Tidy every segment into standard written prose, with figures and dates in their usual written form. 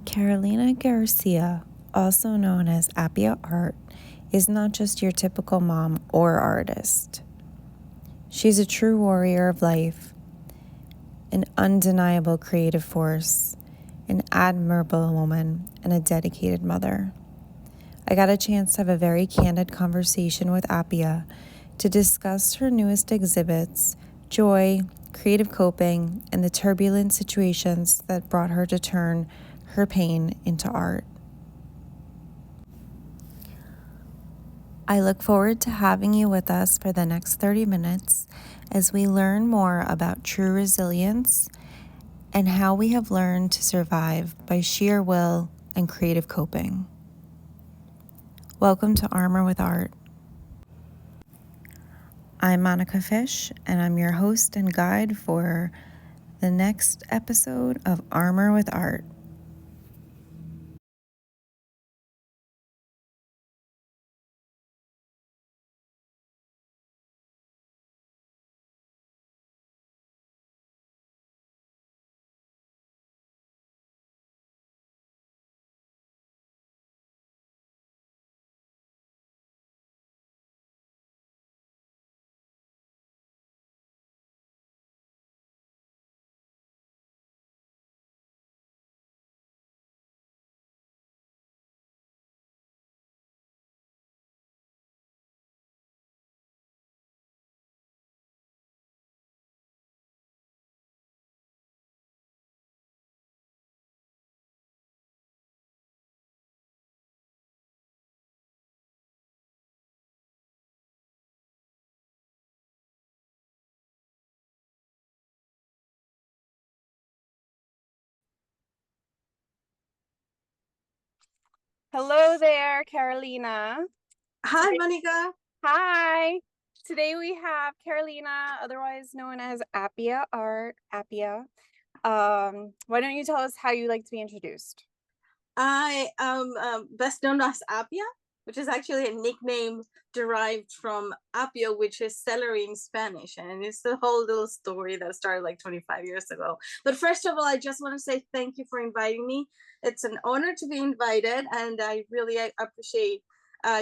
Carolina Garcia, also known as APIA Art, is not just your typical mom or artist. She's a true warrior of life, an undeniable creative force, an admirable woman, and a dedicated mother. I got a chance to have a very candid conversation with APIA to discuss her newest exhibits, joy, creative coping, and the turbulent situations that brought her to turn her pain into art. I look forward to having you with us for the next 30 minutes as we learn more about true resilience and how we have learned to survive by sheer will and creative coping. Welcome to Armor with Art. I'm Monica Fish, and I'm your host and guide for the next episode of Armor with Art. Hello there, Carolina. Hi, Monica. Hi. Today we have Carolina, otherwise known as APIA Art, APIA. Why don't you tell us how you like to be introduced? I am best known as APIA, which is actually a nickname derived from apio, which is celery in Spanish. And it's the whole little story that started like 25 years ago. But first of all, I just want to say thank you for inviting me. It's an honor to be invited, and I really appreciate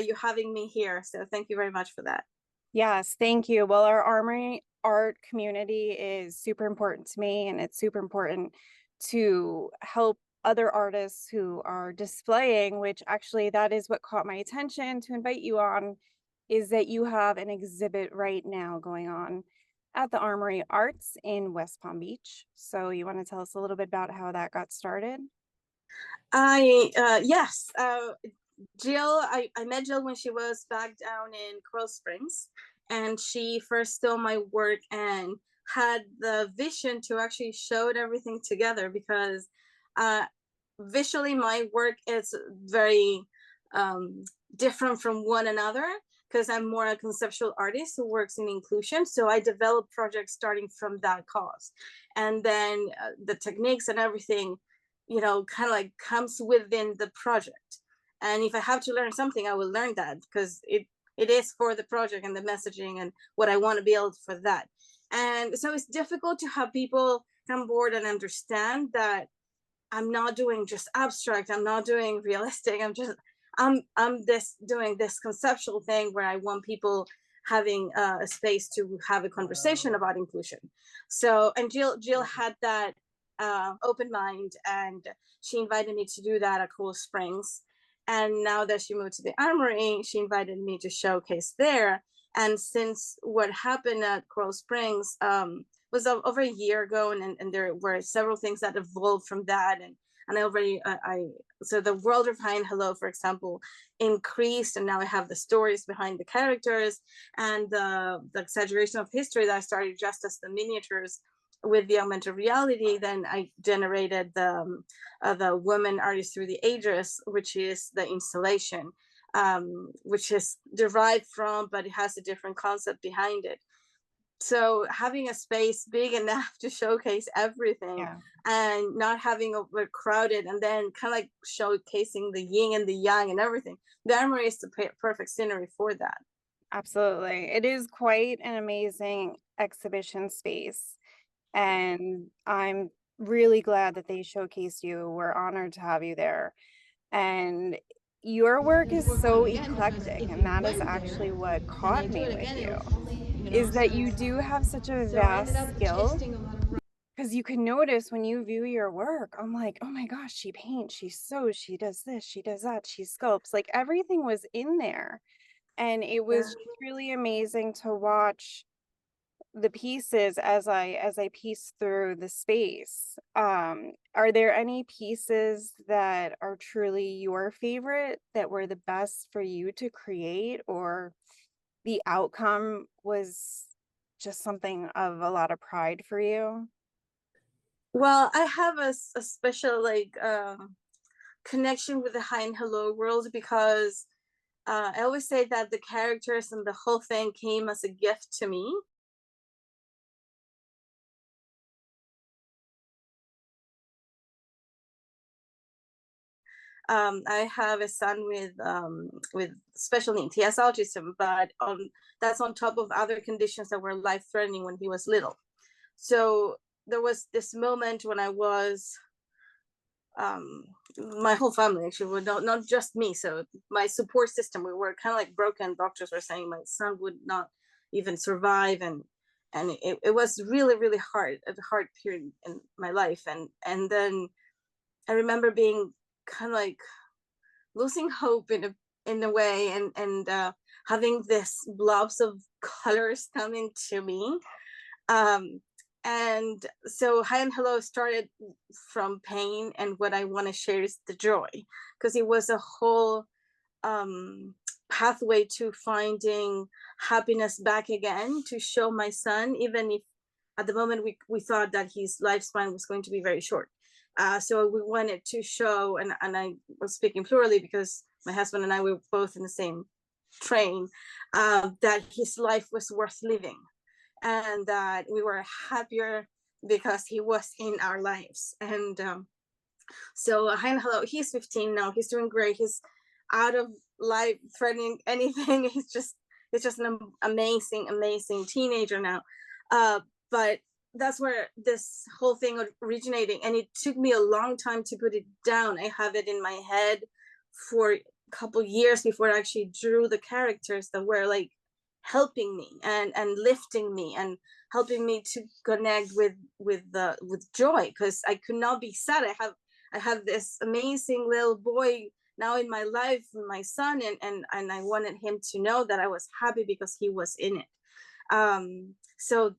you having me here. So thank you very much for that. Yes, thank you. Well, our Armory Art community is super important to me, and it's super important to help other artists who are displaying, which actually that is what caught my attention to invite you on, is that you have an exhibit right now going on at the Armory Arts in West Palm Beach. So you want to tell us a little bit about how that got started? Yes, Jill, I met Jill when she was back down in Coral Springs, and she first saw my work and had the vision to actually show everything together because visually my work is very different from one another because I'm more a conceptual artist who works in inclusion. So I develop projects starting from that cause. And then the techniques and everything, kind of like comes within the project. And if I have to learn something, I will learn that because it is for the project and the messaging and what I want to build for that. And so it's difficult to have people come board and understand that I'm not doing just abstract, I'm not doing realistic, I'm doing this conceptual thing where I want people having a space to have a conversation about inclusion. So, and Jill had that open mind, and she invited me to do that at Cool Springs. And now that she moved to the Armory, she invited me to showcase there. And since what happened at Coral Springs was over a year ago, and there were several things that evolved from that, and I already so the world of Hi and Hello, for example, increased, and now I have the stories behind the characters and the exaggeration of history that I started just as the miniatures with the augmented reality. Then I generated the woman artist through the ages, which is the installation, which is derived from, but it has a different concept behind it. So having a space big enough to showcase everything, and not having overcrowded, and then kind of like showcasing the yin and the yang and everything, the Armory is the perfect scenery for that. Absolutely. It is quite an amazing exhibition space. And I'm really glad that they showcased you. We're honored to have you there. And your work is so eclectic, and that is actually what caught me with you, is that you do have such a vast skill. Because you can notice when you view your work, I'm like, oh my gosh, she paints, she sews, she does this, she does that, she sculpts. Like everything was in there. And it was just really amazing to watch the pieces as I piece through the space. Are there any pieces that are truly your favorite that were the best for you to create, or the outcome was just something of a lot of pride for you? Well, I have a special like connection with the Hi and Hello world because I always say that the characters and the whole thing came as a gift to me. I have a son with special needs. He has autism, but that's on top of other conditions that were life threatening when he was little. So there was this moment when I was my whole family actually, well, not just me. So my support system, we were kind of like broken. Doctors were saying my son would not even survive, and it was really really hard, a hard period in my life. And then I remember being kind of like losing hope in a way, and having this blobs of colors coming to me. um and so Hi and Hello started from pain, and what I want to share is the joy, because it was a whole um pathway to finding happiness back again, to show my son, even if at the moment we thought that his lifespan was going to be very short. So we wanted to show, and I was speaking plurally because my husband and I were both in the same train, that his life was worth living, and that we were happier because he was in our lives. And so Hi and Hello, he's 15 now, he's doing great, he's out of life threatening anything. He's just an amazing teenager now. But that's where this whole thing originating, and it took me a long time to put it down. I have it in my head for a couple years before I actually drew the characters that were like helping me and lifting me and helping me to connect with joy, because I could not be sad. I have this amazing little boy now in my life, my son, and I wanted him to know that I was happy because he was in it. So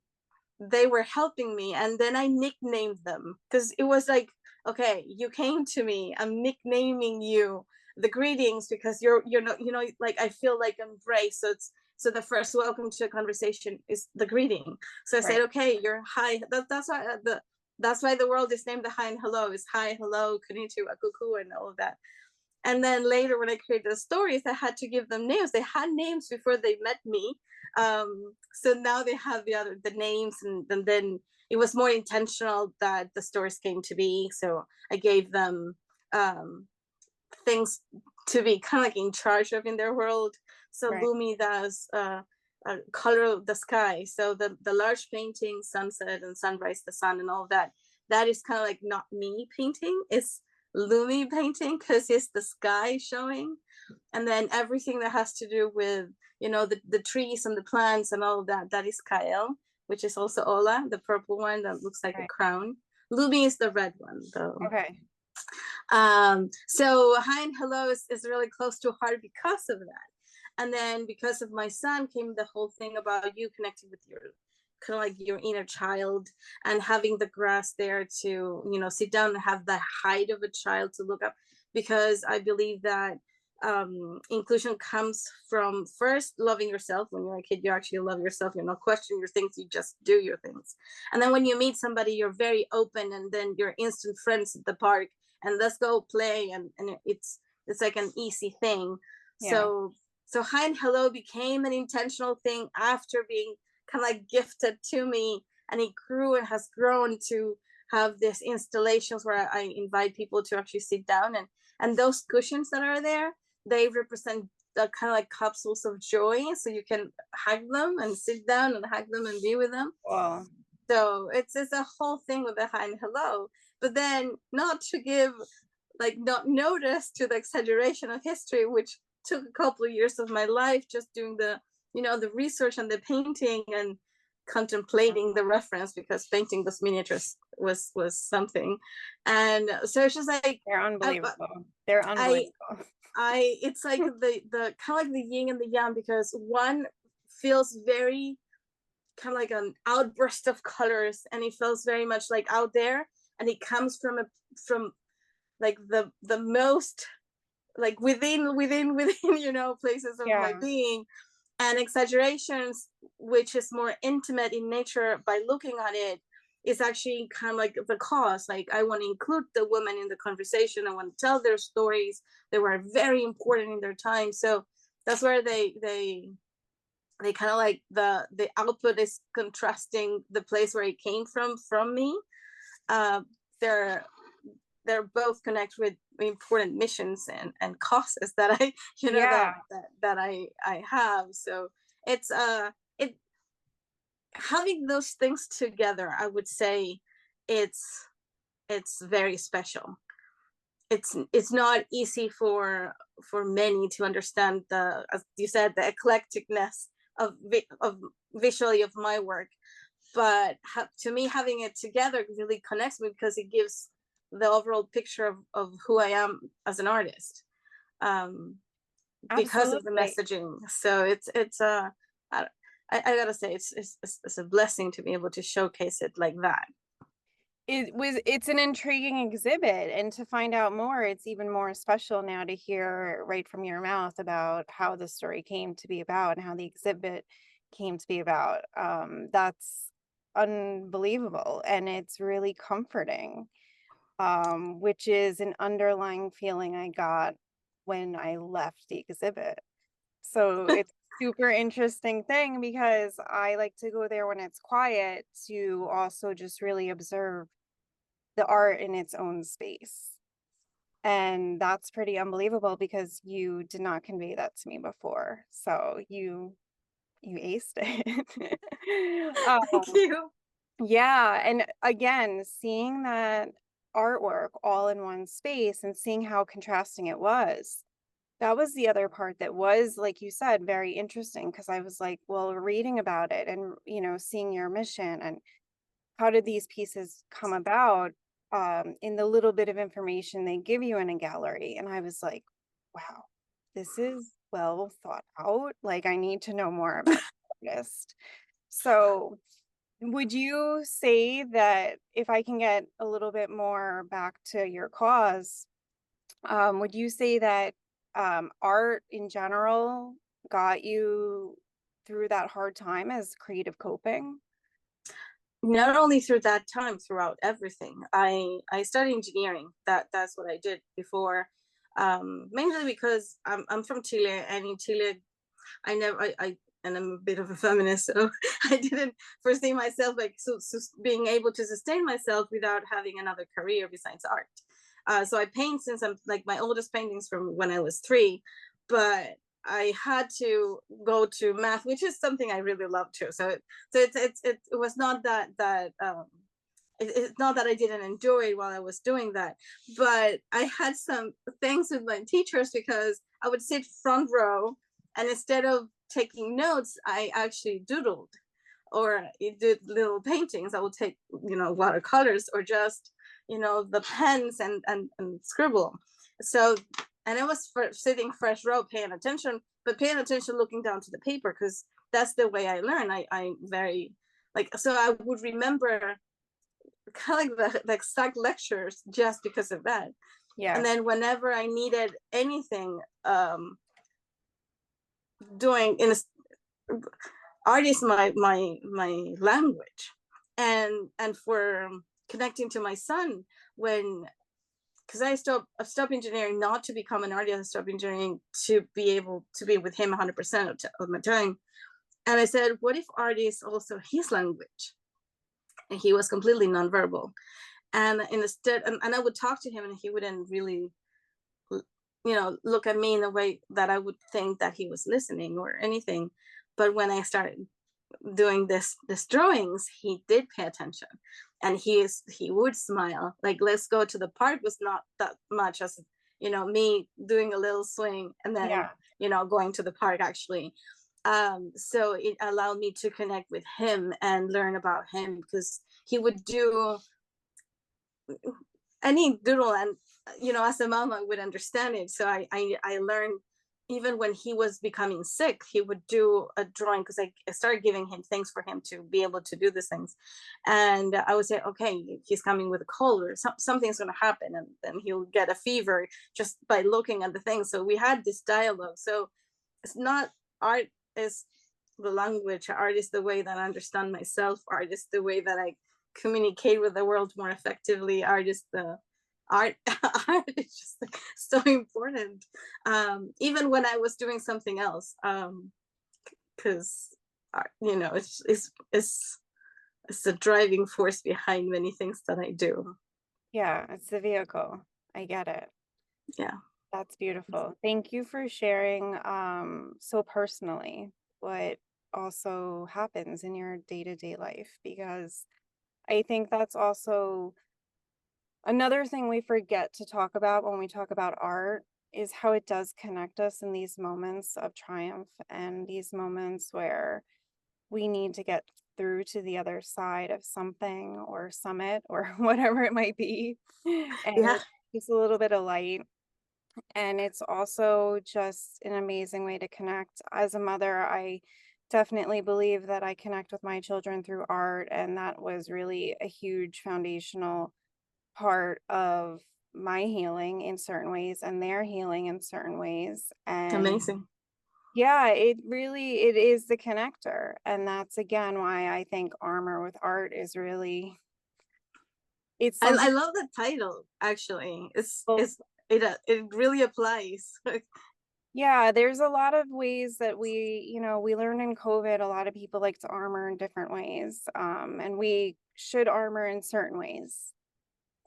they were helping me, and then I nicknamed them, because it was like, okay, you came to me, I'm nicknaming you the greetings, because you're not, like I feel like embrace. So the first welcome to a conversation is the greeting. So I said, okay, you're hi. That's why the world is named the Hi and Hello. Is hi, hello, konnichiwa, kuku, and all of that. And then later, when I created the stories, I had to give them names. They had names before they met me. So now they have the names, and then it was more intentional that the stories came to be. So I gave them things to be kind of like in charge of in their world. So Right. Lumi does color the sky. So the large painting, sunset and sunrise, the sun and all that, that is kind of like not me painting. It's Lumi painting, because it's the sky showing. And then everything that has to do with, the trees and the plants and all of that, that is Kael, which is also Ola, the purple one that looks like a crown. Lumi is the red one, though. Okay. So Hi and Hello is really close to heart because of that. And then because of my son came the whole thing about you connecting with your kind of like your inner child, and having the grass there to, sit down and have the height of a child to look up, because I believe that inclusion comes from first loving yourself. When you're a kid, you actually love yourself, you're not questioning your things, you just do your things. And then when you meet somebody, you're very open, and then you're instant friends at the park, and let's go play, and it's like an easy thing. Yeah. So Hi and Hello became an intentional thing after being kind of like gifted to me, and it grew and has grown to have these installations where I invite people to actually sit down, and those cushions that are there, they represent the kind of like capsules of joy, so you can hug them and sit down and hug them and be with them. Wow. So it's a whole thing with the hi and hello, but then not to give, like, not notice to the exaggeration of history, which took a couple of years of my life just doing the, the research and the painting and contemplating the reference, because painting those miniatures was something. And so it's just like, They're unbelievable. They're unbelievable. it's like the kind of like the yin and the yang, because one feels very kind of like an outburst of colors, and it feels very much like out there, and it comes from like the most like within places of my being. And exaggerations, which is more intimate in nature by looking at it, is actually kind of like the cause. Like, I want to include the women in the conversation, I want to tell their stories, they were very important in their time. So that's where they kind of like the output is contrasting the place where it came from me. They're both connected with important missions and causes that I that I have. So it's it having those things together, I would say it's very special. It's not easy for many to understand the, as you said, the eclecticness of visually of my work, but to me, having it together really connects me, because it gives the overall picture of who I am as an artist, because of the messaging. So it's I gotta say it's a blessing to be able to showcase it like that. It's an intriguing exhibit, and to find out more, it's even more special now to hear right from your mouth about how the story came to be about and how the exhibit came to be about. That's unbelievable, and it's really comforting, which is an underlying feeling I got when I left the exhibit. So it's super interesting thing, because I like to go there when it's quiet to also just really observe the art in its own space. And that's pretty unbelievable, because you did not convey that to me before. So you aced it. Thank you. Yeah. And again, seeing that artwork all in one space and seeing how contrasting it was, that was the other part that was, like you said, very interesting, because I was like, well, reading about it and, seeing your mission and how did these pieces come about, in the little bit of information they give you in a gallery. And I was like, wow, this is well thought out. Like, I need to know more about the artist. So would you say that, if I can get a little bit more back to your cause, would you say that art in general got you through that hard time as creative coping? Not only through that time, throughout everything. I studied engineering. That's what I did before, mainly because I'm from Chile, and in Chile I never I and I'm a bit of a feminist, so I didn't foresee myself like being able to sustain myself without having another career besides art. So I paint since I'm like, my oldest paintings from when I was 3, but I had to go to math, which is something I really love too. So it was not it's not that I didn't enjoy it while I was doing that, but I had some things with my teachers, because I would sit front row, and instead of taking notes, I actually doodled, or did little paintings. I would take, watercolors, or just, the pens and scribble. So, and I was sitting fresh row, paying attention, but paying attention, looking down to the paper, because that's the way I learn. I very so I would remember kind of like the exact lectures just because of that. Yeah. And then whenever I needed anything, doing in art is my language, and for connecting to my son, because I stopped engineering not to become an artist. I stopped engineering to be able to be with him 100% of my time. And I said, what if art is also his language? And he was completely nonverbal. And instead, and I would talk to him, and he wouldn't really, look at me in a way that I would think that he was listening or anything. But when I started doing this drawings, he did pay attention, and he would smile. Like, let's go to the park was not that much as, me doing a little swing and then, Yeah. going to the park actually. So it allowed me to connect with him and learn about him, because he would do any doodle, and as a mom I would understand it. So I learned, even when he was becoming sick, he would do a drawing, because I started giving him things for him to be able to do these things. And I would say, okay, he's coming with a cold, or something's going to happen, and then he'll get a fever just by looking at the things. So we had this dialogue. So it's not, art is the language, art is the way that I understand myself, art is the way that I communicate with the world more effectively, art is the art. Art is just like so important, even when I was doing something else, because it's the driving force behind many things that I do. Yeah, it's the vehicle. I get it. Yeah. That's beautiful. Thank you for sharing so personally what also happens in your day-to-day life, because I think that's also another thing we forget to talk about when we talk about art, is how it does connect us in these moments of triumph and these moments where we need to get through to the other side of something or summit or whatever it might be. And Yeah. it's just a little bit of light. And it's also just an amazing way to connect. As a mother, I definitely believe that I connect with my children through art, and that was really a huge foundational part of my healing in certain ways and their healing in certain ways. And Amazing. yeah, it is the connector. And that's again why I think Armor with Art is really, it's I something. love the title, actually. Well, It really applies. yeah, there's a lot of ways that we learned in COVID, a lot of people like to armor in different ways. And we should armor in certain ways.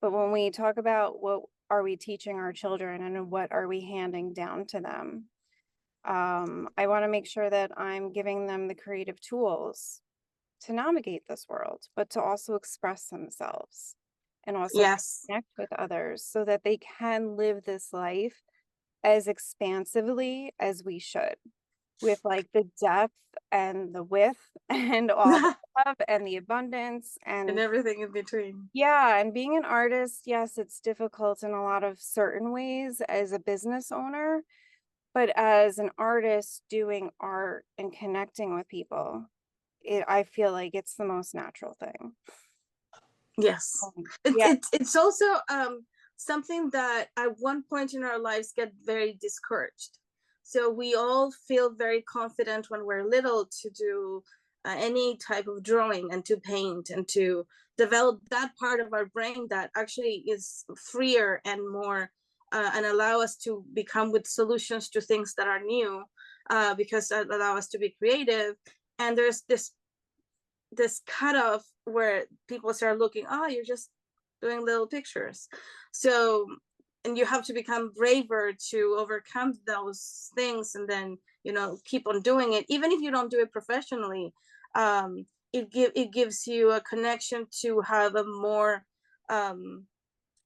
But when we talk about what are we teaching our children and what are we handing down to them, I want to make sure that I'm giving them the creative tools to navigate this world, but to also express themselves and also Yes. connect with others so that they can live this life as expansively as we should, with like the depth and the width and all the love and the abundance And and everything in between. yeah, and being an artist, yes, it's difficult in a lot of certain ways as a business owner, but as an artist doing art and connecting with people, I feel like it's the most natural thing. Yes. Yeah, It's also something that at one point in our lives get very discouraged. So we all feel very confident when we're little to do any type of drawing and to paint and to develop that part of our brain that actually is freer and more and allow us to become with solutions to things that are new, because that allow us to be creative. And there's this cutoff where people start looking, oh, you're just doing little pictures. So, and you have to become braver to overcome those things, and then keep on doing it, even if you don't do it professionally. It gives you a connection to have a more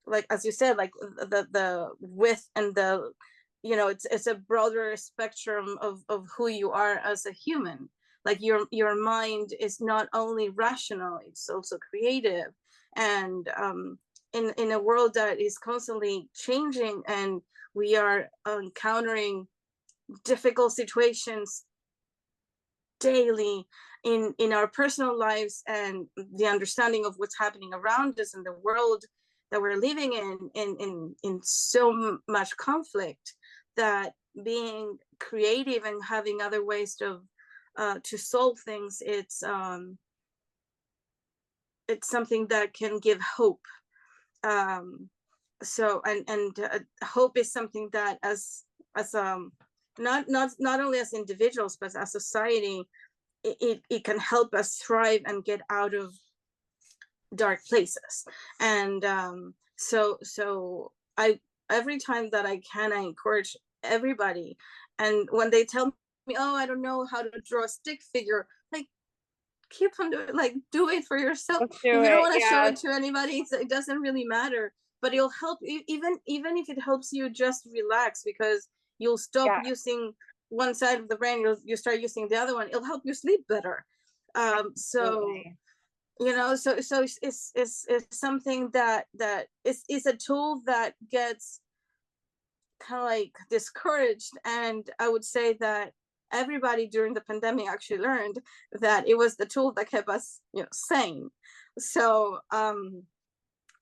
like, as you said, like the width and the it's a broader spectrum of who you are as a human. Like your mind is not only rational, it's also creative. And in a world that is constantly changing, and we are encountering difficult situations daily in our personal lives, and the understanding of what's happening around us in the world that we're living in so much conflict, that being creative and having other ways to solve things, it's something that can give hope. So hope is something that as not only as individuals but as society, it can help us thrive and get out of dark places. And so I every time that I can, I encourage everybody. And when they tell me, oh, I don't know how to draw a stick figure, like, keep on doing, like, do it for yourself. Let's do And you don't it. want to show Yeah. it to anybody. It doesn't really matter, but it'll help you, even if it helps you just relax, because you'll stop Yeah. using one side of the brain, you start using the other one. It'll help you sleep better. So Absolutely. you know, so it's something that is a tool that gets kind of like discouraged. And I would say that everybody during the pandemic actually learned that it was the tool that kept us, sane. So I'm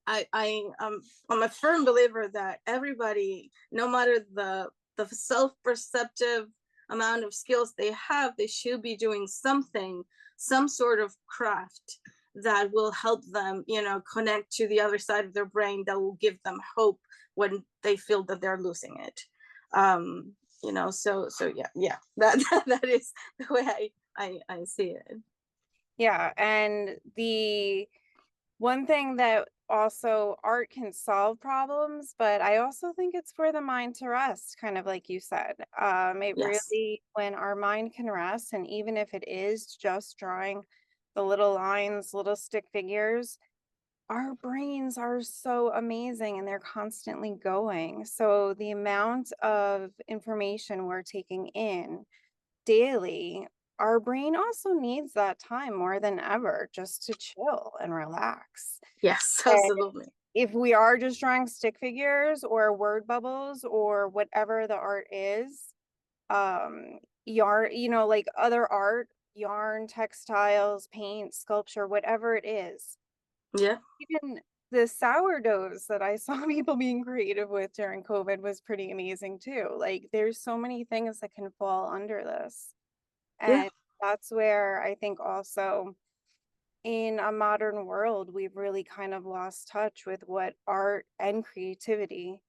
a firm believer that everybody, no matter the self-perceptive amount of skills they have, they should be doing something, some sort of craft that will help them, connect to the other side of their brain, that will give them hope when they feel that they're losing it. So yeah, that is the way I see it. Yeah. And the one thing that also art can solve problems, but I also think it's for the mind to rest, kind of like you said. It Yes. really, when our mind can rest, and even if it is just drawing the little lines, little stick figures, our brains are so amazing and they're constantly going. So the amount of information we're taking in daily, our brain also needs that time more than ever just to chill and relax. Yes. And Absolutely. if we are just drawing stick figures or word bubbles or whatever the art is, yarn, like other art, yarn, textiles, paint, sculpture, whatever it is, Yeah. even the sourdoughs that I saw people being creative with during COVID was pretty amazing too. Like there's so many things that can fall under this. Yeah. And that's where I think also in a modern world, we've really kind of lost touch with what art and creativity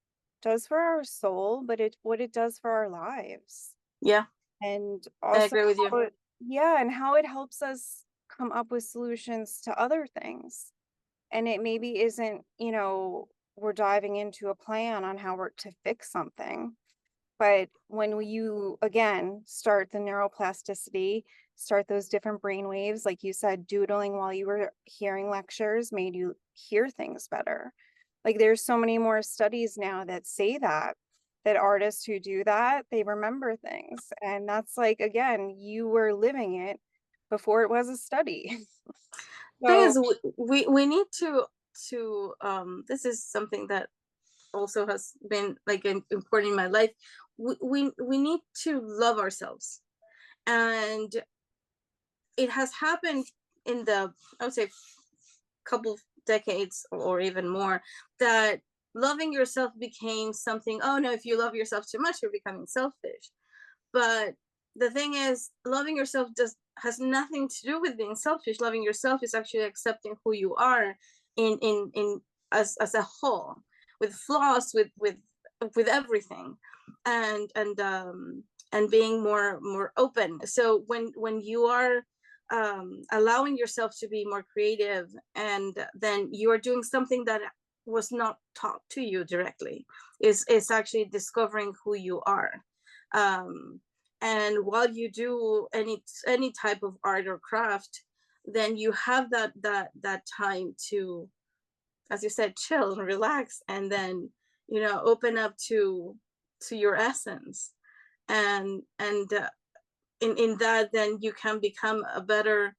does for our soul, but what it does for our lives. Yeah. And I also agree with you. yeah, and how it helps us come up with solutions to other things. And it maybe isn't, we're diving into a plan on how we're to fix something. But when you, again, start the neuroplasticity, start those different brain waves, like you said, doodling while you were hearing lectures made you hear things better. Like there's so many more studies now that say that artists who do that, they remember things. And that's like, again, you were living it before it was a study. Thing So is, we need to this is something that also has been like important in my life. We need to love ourselves, and it has happened in the, I would say, couple decades or even more, that loving yourself became something, oh no, if you love yourself too much, you're becoming selfish. But the thing is, loving yourself has nothing to do with being selfish. Loving yourself is actually accepting who you are in as a whole, with flaws, with everything, and being more open. So when you are allowing yourself to be more creative, and then you are doing something that was not taught to you directly, is actually discovering who you are. And while you do any type of art or craft, then you have that time to, as you said, chill and relax, and then open up to your essence. And in that, then you can become a better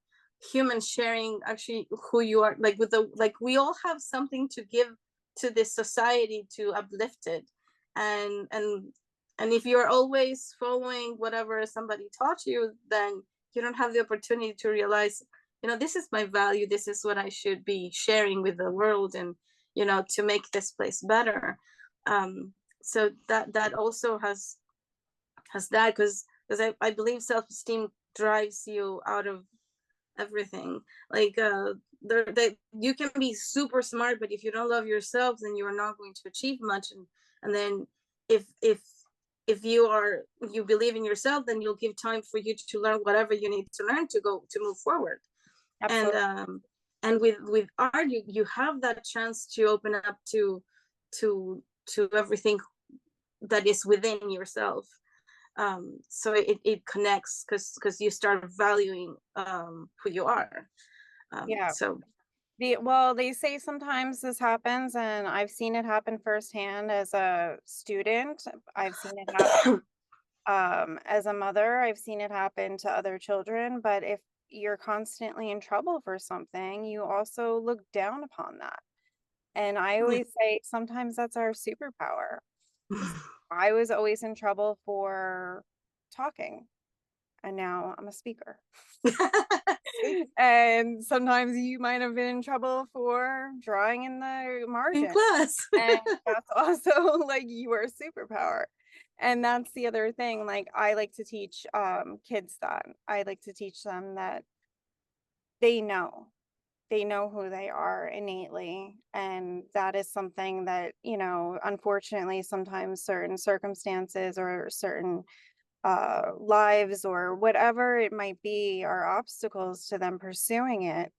human, sharing actually who you are, like we all have something to give to this society, to uplift it. And if you're always following whatever somebody taught you, then you don't have the opportunity to realize, this is my value, this is what I should be sharing with the world, and to make this place better. So that also has that, because I believe self-esteem drives you out of everything. Like you can be super smart, but if you don't love yourself, then you are not going to achieve much. And then if you believe in yourself, then you'll give time for you to learn whatever you need to learn to move forward. absolutely. And with art, you have that chance to open up to everything that is within yourself. So it connects because you start valuing who you are. Yeah. So Well, they say sometimes this happens, and I've seen it happen firsthand as a student. I've seen it happen as a mother. I've seen it happen to other children. But if you're constantly in trouble for something, you also look down upon that. And I always say sometimes that's our superpower. I was always in trouble for talking, and now I'm a speaker. And sometimes you might have been in trouble for drawing in the in margin. class. And that's also like your superpower. And that's the other thing. Like I like to teach kids that. I like to teach them that they know. They know who they are innately. And that is something that, unfortunately, sometimes certain circumstances or certain lives or whatever it might be are obstacles to them pursuing it,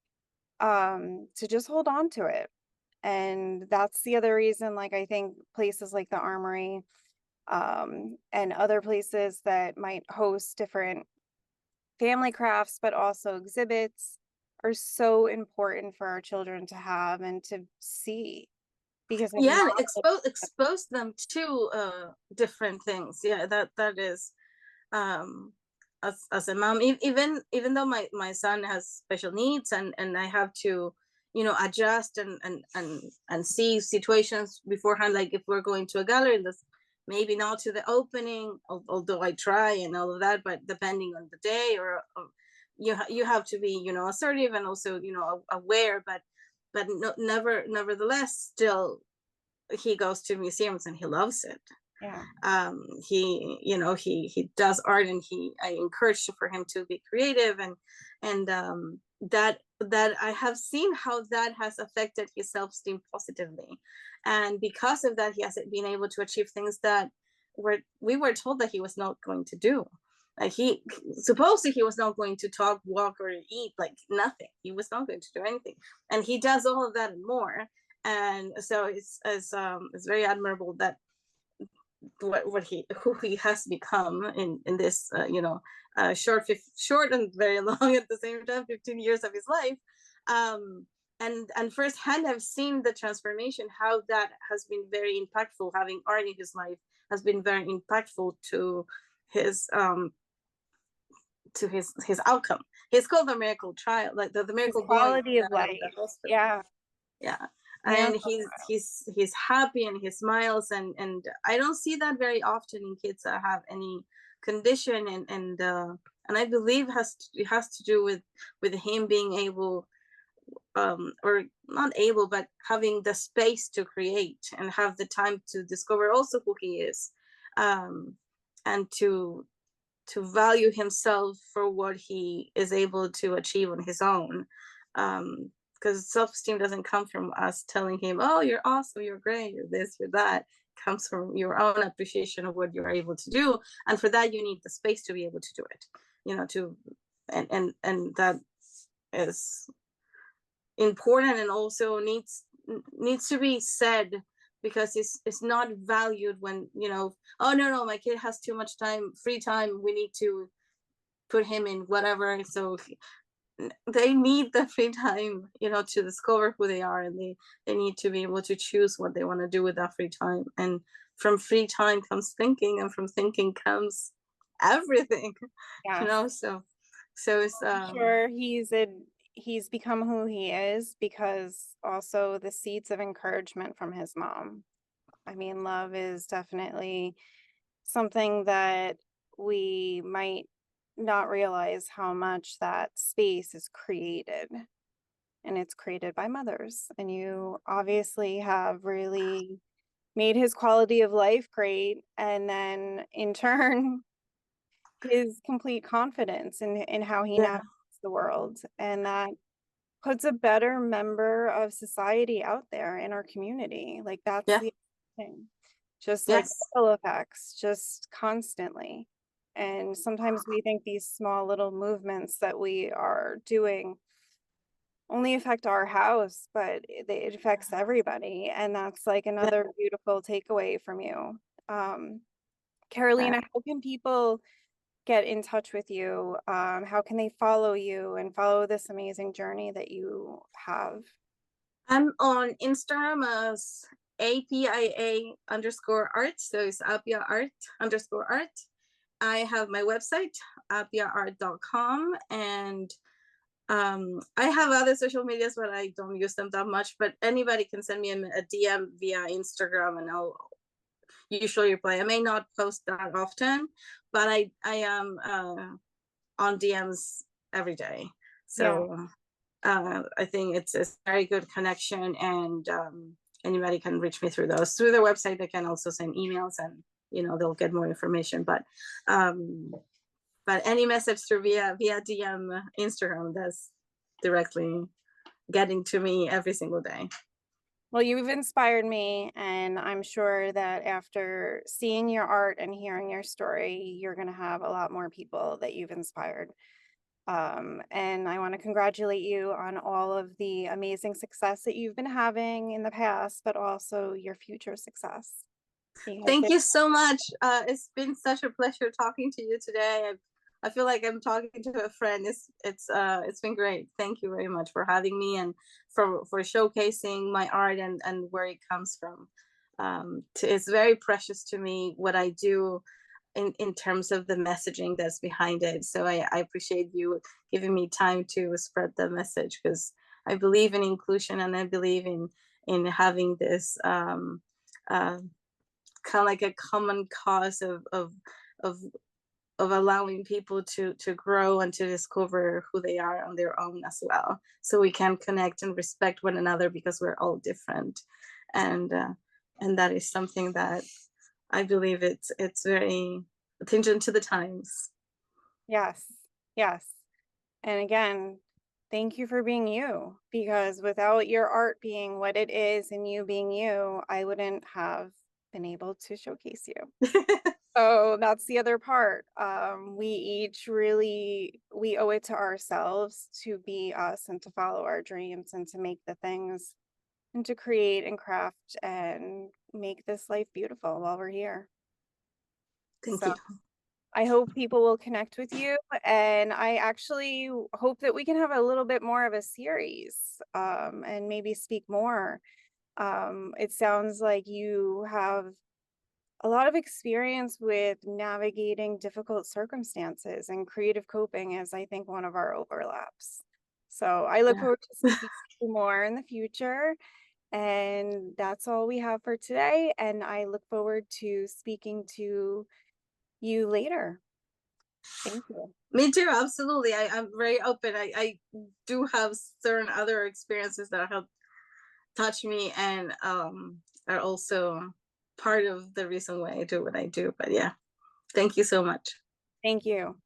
to just hold on to it. And that's the other reason, like, I think places like the Armory, and other places that might host different family crafts, but also exhibits, are so important for our children to have and to see. Because if Yeah, not, and expose them to different things. Yeah, that is as a mom, even though my son has special needs, and I have to, adjust and see situations beforehand, like if we're going to a gallery that's maybe not to the opening, although I try and all of that, but depending on the day, or you have to be, assertive and also, aware, but no, nevertheless, still he goes to museums and he loves it. yeah, He does art, and I encourage for him to be creative, and that I have seen how that has affected his self-esteem positively, and because of that he has been able to achieve things that we were told that he was not going to do. Like supposedly he was not going to talk, walk, or eat, like nothing. He was not going to do anything, and he does all of that and more. And so it's very admirable that who he has become in this short and very long at the same time 15 years of his life. And firsthand I've seen the transformation, how that has been very impactful. Having art in his life has been very impactful his his outcome. He's called the miracle child, like the his miracle boy quality of out life. of the hospital. Yeah. Yeah. Yeah. And he's happy and he smiles, and I don't see that very often in kids that have any condition, and I believe it has to do with him being able, or not able, but having the space to create and have the time to discover also who he is, and to value himself for what he is able to achieve on his own. Because self-esteem doesn't come from us telling him, oh, you're awesome, you're great, you're this, you're that. It comes from your own appreciation of what you're able to do, and for that you need the space to be able to do it, to and that is important, and also needs to be said, because it's not valued when, oh, no, my kid has too much free time, we need to put him in whatever. So they need the free time, to discover who they are, and they need to be able to choose what they want to do with that free time. And from free time comes thinking, and from thinking comes everything. Yeah. So it's Sure, he's become who he is because also the seeds of encouragement from his mom. I mean, love is definitely something that we might not realize how much that space is created, and it's created by mothers. And you obviously have really made his quality of life great, and then in turn his complete confidence in how he yeah, navigates the world, and that puts a better member of society out there in our community. Like that's yeah, the thing. Just like yes, ripple effects, just constantly. And sometimes we think these small little movements that we are doing only affect our house, but it affects everybody. And that's like yeah, another beautiful takeaway from you. Carolina, how can people get in touch with you? How can they follow you and follow this amazing journey that you have? I'm on Instagram as APIA_art. So it's APIA Art_art. I have my website, APIAArt.com, and I have other social medias, but I don't use them that much. But anybody can send me a DM via Instagram, and I'll usually reply. I may not post that often, but I am on DMs every day. So I think it's a very good connection, and anybody can reach me through those. Through the website, they can also send emails, and they'll get more information. But any message through via DM Instagram, that's directly getting to me every single day. Well, you've inspired me, and I'm sure that after seeing your art and hearing your story, you're going to have a lot more people that you've inspired. And I want to congratulate you on all of the amazing success that you've been having in the past, but also your future success. Thank you so much. It's been such a pleasure talking to you today. I feel like I'm talking to a friend. It's been great. Thank you very much for having me, and for showcasing my art and where it comes from. It's very precious to me what I do in terms of the messaging that's behind it. So I appreciate you giving me time to spread the message, because I believe in inclusion, and I believe in having this kind of like a common cause of allowing people to grow and to discover who they are on their own as well, so we can connect and respect one another, because we're all different. And that is something that I believe it's very attention to the times. Yes, yes. And again, thank you for being you, because without your art being what it is and you being you, I wouldn't have been able to showcase you. So that's the other part. We each really, we owe it to ourselves to be us and to follow our dreams and to make the things and to create and craft and make this life beautiful while we're here. Thank So you. I hope people will connect with you, and I actually hope that we can have a little bit more of a series, and maybe speak more. It sounds like you have a lot of experience with navigating difficult circumstances, and creative coping is, I think, one of our overlaps. So I look forward to speaking to you more in the future. And that's all we have for today. And I look forward to speaking to you later. Thank you. Me too, absolutely. I'm very open. I do have certain other experiences that have touched me, and are also part of the reason why I do what I do. But yeah, thank you so much. Thank you.